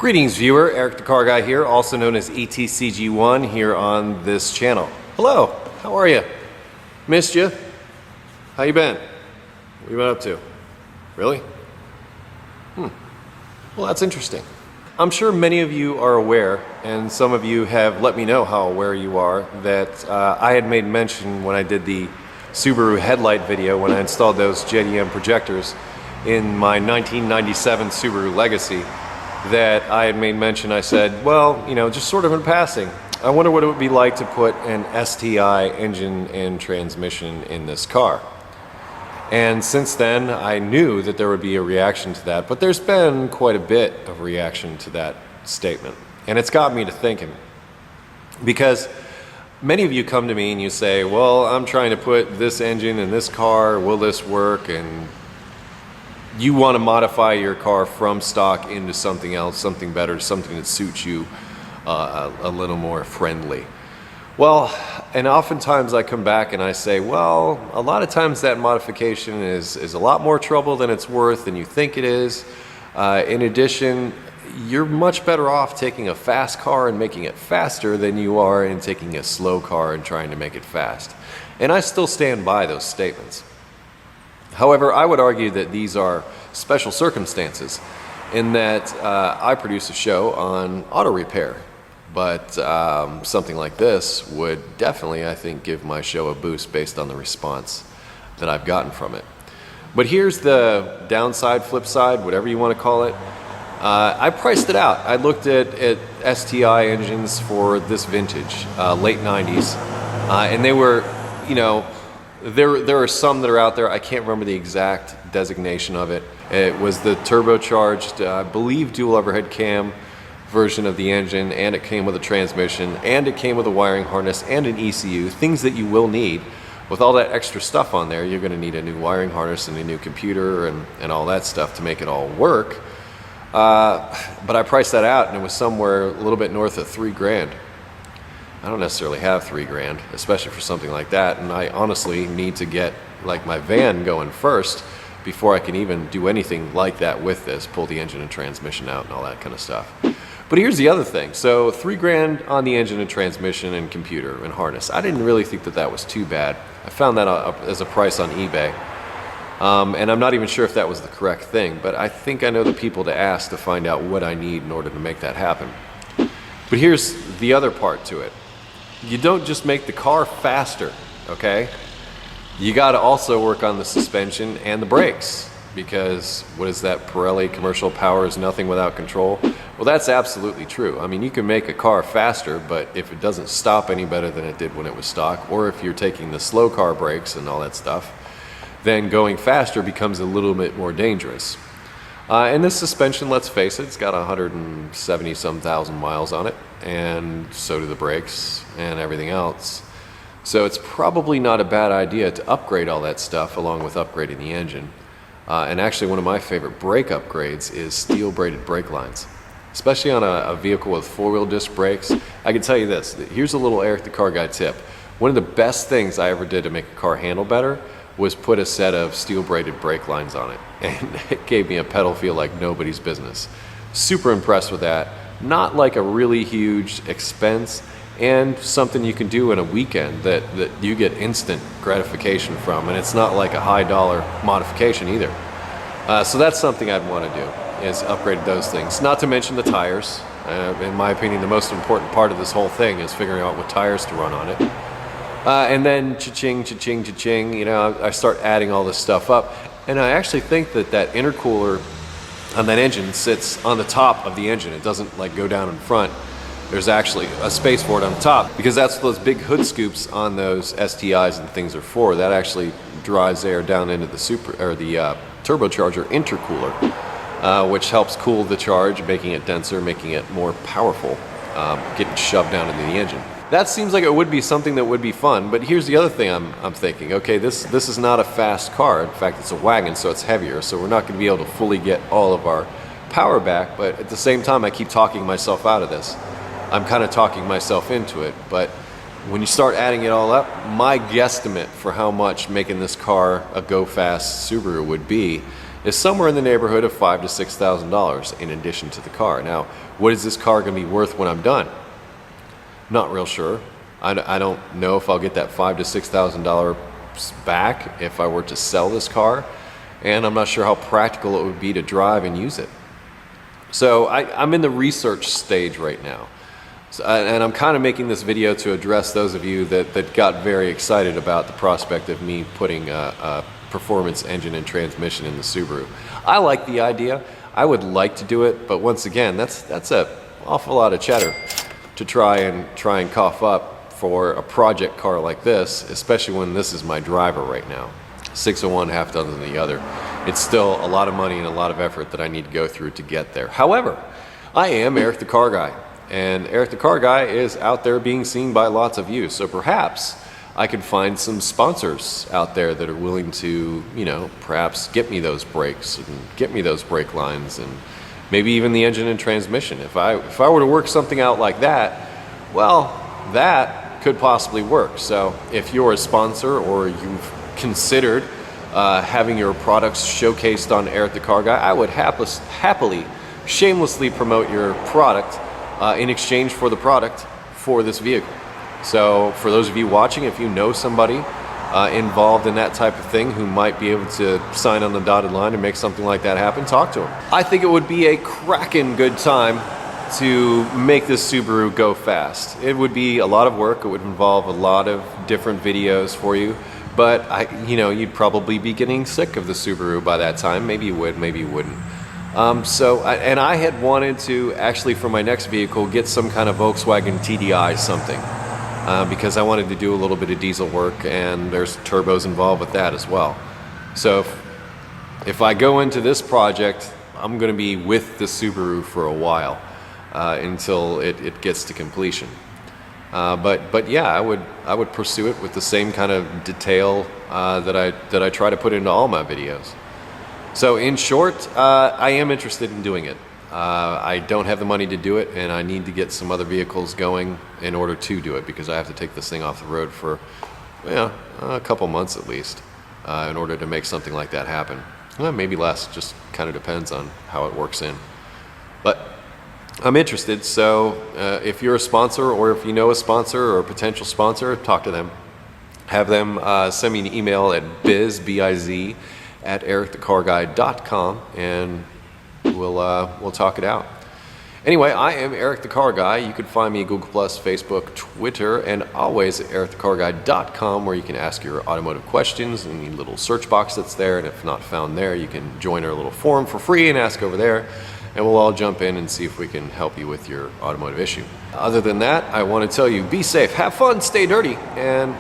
Greetings viewer, Eric the Car Guy here, also known as ETCG1 here on this channel. Hello, how are you? Missed you. How you been? What you been up to? Really? Well, that's interesting. I'm sure many of you are aware, and some of you have let me know how aware you are, that I had made mention when I did the Subaru headlight video when I installed those JDM projectors in my 1997 Subaru Legacy, that I had made mention. I said, well, you know, just sort of in passing, I wonder what it would be like to put an STI engine and transmission in this car. And since then, I knew that there would be a reaction to that, but there's been quite a bit of reaction to that statement. And it's got me to thinking, because many of you come to me and you say, well, I'm trying to put this engine in this car, will this work? And you want to modify your car from stock into something else, something better, something that suits you a little more friendly. Well, and oftentimes I come back and I say, well, a lot of times that modification is a lot more trouble than it's worth than you think it is. In addition, you're much better off taking a fast car and making it faster than you are in taking a slow car and trying to make it fast. And I still stand by those statements. However, I would argue that these are special circumstances in that I produce a show on auto repair, but something like this would definitely, I think, give my show a boost based on the response that I've gotten from it. But here's the downside, flip side, whatever you want to call it. I priced it out. I looked at STI engines for this vintage, late 90s, and they were, you know, there are some that are out there. I can't remember the exact designation of it. It was the turbocharged, I believe, dual overhead cam version of the engine, and it came with a transmission, and it came with a wiring harness and an ECU, things that you will need. With all that extra stuff on there, you're going to need a new wiring harness and a new computer and all that stuff to make it all work. But I priced that out, and it was somewhere a little bit north of $3,000. I don't necessarily have $3,000, especially for something like that, and I honestly need to get like my van going first before I can even do anything like that with this, pull the engine and transmission out and all that kind of stuff. But here's the other thing. So $3,000 on the engine and transmission and computer and harness. I didn't really think that that was too bad. I found that as a price on eBay. And I'm not even sure if that was the correct thing, but I think I know the people to ask to find out what I need in order to make that happen. But here's the other part to it. You don't just make the car faster, okay? You gotta also work on the suspension and the brakes, because what is that Pirelli commercial, power is nothing without control? Well, that's absolutely true. I mean, you can make a car faster, but if it doesn't stop any better than it did when it was stock, or if you're taking the slow car brakes and all that stuff, then going faster becomes a little bit more dangerous. And this suspension, let's face it, it's got 170 some thousand miles on it, and so do the brakes and everything else. So it's probably not a bad idea to upgrade all that stuff along with upgrading the engine. And actually one of my favorite brake upgrades is steel braided brake lines, especially on a vehicle with four-wheel disc brakes. I can tell you this, here's a little Eric the Car Guy tip. One of the best things I ever did to make a car handle better was put a set of steel braided brake lines on it, and it gave me a pedal feel like nobody's business. Super impressed with that. Not like a really huge expense, and something you can do in a weekend that you get instant gratification from, and it's not like a high dollar modification either. So that's something I'd want to do, is upgrade those things. Not to mention the tires. In my opinion, the most important part of this whole thing is figuring out what tires to run on it. And then cha-ching, cha-ching, cha-ching, you know, I start adding all this stuff up. And I actually think that that intercooler on that engine sits on the top of the engine. It doesn't like go down in front. There's actually a space for it on the top, because that's what those big hood scoops on those STIs and things are for. That actually drives air down into the turbocharger intercooler, which helps cool the charge, making it denser, making it more powerful, getting shoved down into the engine. That seems like it would be something that would be fun, but here's the other thing I'm thinking. Okay, this is not a fast car. In fact, it's a wagon, so it's heavier, so we're not going to be able to fully get all of our power back, but at the same time, I keep talking myself out of this. I'm kind of talking myself into it, but when you start adding it all up, my guesstimate for how much making this car a go-fast Subaru would be is somewhere in the neighborhood of $5,000 to $6,000 in addition to the car. Now, what is this car going to be worth when I'm done? Not real sure. I don't know if I'll get that $5,000 to $6,000 back if I were to sell this car, and I'm not sure how practical it would be to drive and use it. So I'm in the research stage right now. And I'm kind of making this video to address those of you that got very excited about the prospect of me putting a performance engine and transmission in the Subaru. I like the idea. I would like to do it, but once again, that's an awful lot of cheddar to try and cough up for a project car like this, especially when this is my driver right now. 6 of one, half dozen of the other. It's still a lot of money and a lot of effort that I need to go through to get there. However, I am Eric the Car Guy, and Eric the Car Guy is out there being seen by lots of you. So perhaps I could find some sponsors out there that are willing to, you know, perhaps get me those brakes and get me those brake lines and maybe even the engine and transmission. If I were to work something out like that, well, that could possibly work. So if you're a sponsor or you've considered having your products showcased on Eric the Car Guy, I would happily, shamelessly promote your product in exchange for the product for this vehicle. So for those of you watching, if you know somebody involved in that type of thing who might be able to sign on the dotted line and make something like that happen, talk to them. I think it would be a cracking good time to make this Subaru go fast. It would be a lot of work. It would involve a lot of different videos for you, but you'd probably be getting sick of the Subaru by that time. Maybe you would, maybe you wouldn't. I had wanted to actually, for my next vehicle, get some kind of Volkswagen TDI something, because I wanted to do a little bit of diesel work, and there's turbos involved with that as well. So if I go into this project, I'm going to be with the Subaru for a while. Until it gets to completion. But yeah, I would pursue it with the same kind of detail that I try to put into all my videos. So in short, I am interested in doing it. I don't have the money to do it, and I need to get some other vehicles going in order to do it, because I have to take this thing off the road for a couple months at least in order to make something like that happen. Well, maybe less, just kind of depends on how it works in. But I'm interested, so if you're a sponsor, or if you know a sponsor or a potential sponsor, talk to them. Have them send me an email at biz@ericthecarguy.com, and we'll talk it out. Anyway, I am Eric the Car Guy. You can find me at Google+, Facebook, Twitter, and always at ericthecarguy.com, where you can ask your automotive questions in the little search box that's there, and if not found there, you can join our little forum for free and ask over there. And we'll all jump in and see if we can help you with your automotive issue. Other than that, I want to tell you, be safe, have fun, stay dirty, and,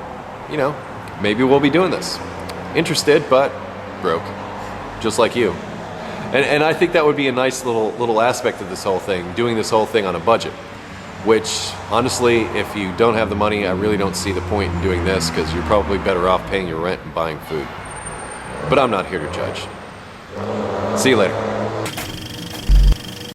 maybe we'll be doing this. Interested, but broke, just like you. And I think that would be a nice little aspect of this whole thing, doing this whole thing on a budget, which, honestly, if you don't have the money, I really don't see the point in doing this, because you're probably better off paying your rent and buying food. But I'm not here to judge. See you later.